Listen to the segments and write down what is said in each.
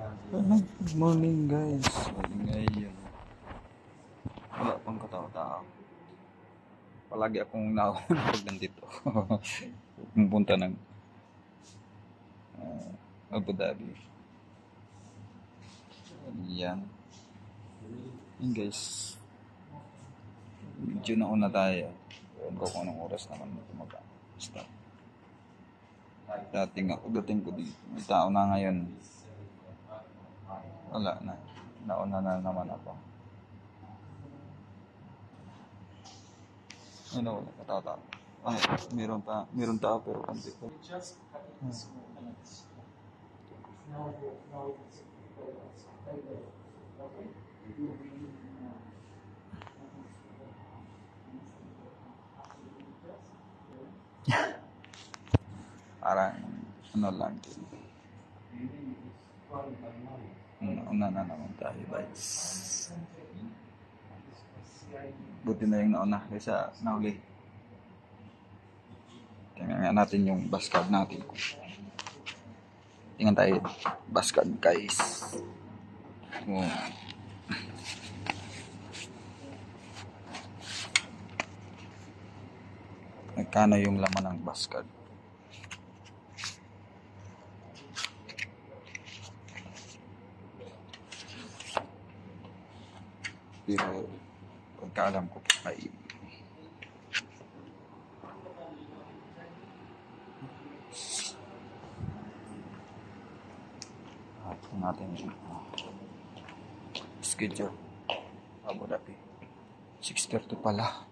Good morning guys. Ngayon, wala pang katao-tao. Palagi akong nauna pag nandito. Pumunta ng Abu Dhabi. Yan. Yan guys. Medyo nauna tayo. Ewan ko kung anong oras naman ito mag-start. Dating ko dito. May tao na ngayon. Wala na. Nauna na naman ako. Ano, wala katao-tao. Ay, meron tao pero konti ko. Parang ano lang din. Nauna na naman tayo guys. Buti na yung nauna kaysa nauli. Tingnan nga natin yung bus card natin. Tingnan tayo bus card guys. Magkano yung laman ng bus card? Pero pagkaalam ko ay natin yung schedule. Abu Dhabi 6:30 pala.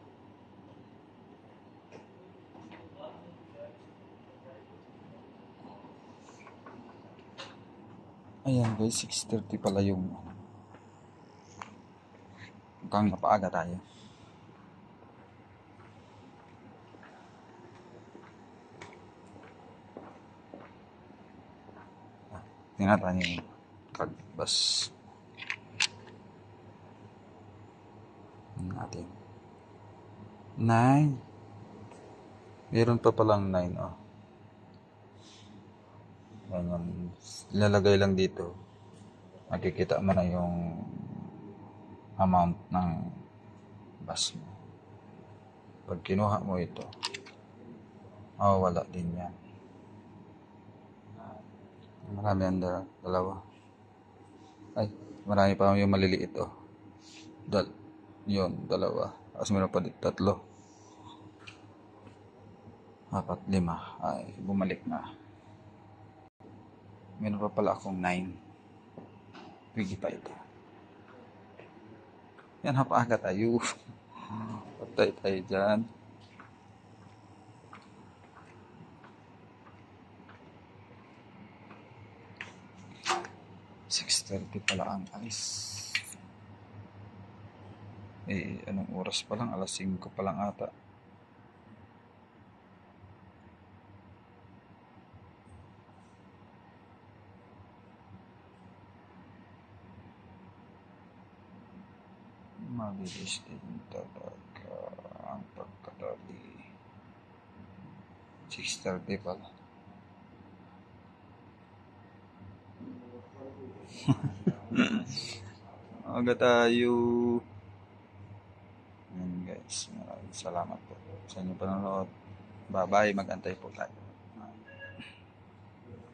Ayan guys, 6:30 pala yung mukhang napaaga tayo. Tingnan natin yung bus natin. 9. Meron pa palang 9 oh. Ganyan. Ilalagay lang dito. Makikita mo na yung amount ng bus mo. Pag kinuha mo ito, wala din yan. Marami ang dalawa. Ay, marami pa yung maliliit oh. Yun, dalawa. Tapos meron pa dito 3. 4, 5. Ay, bumalik na. Meron pa pala akong 9. Pwede pa ito. Yan, hapaaga tayo. Patay tayo dyan. $6:30 pala ang alis. Anong oras pa lang? Alas 5 pa lang ata. Mabilis din talaga ang pagkadali. 6:30 pala. Aga tayo. Yan guys, maraming salamat po sa inyong panonood. Bye bye, mag-antay po tayo.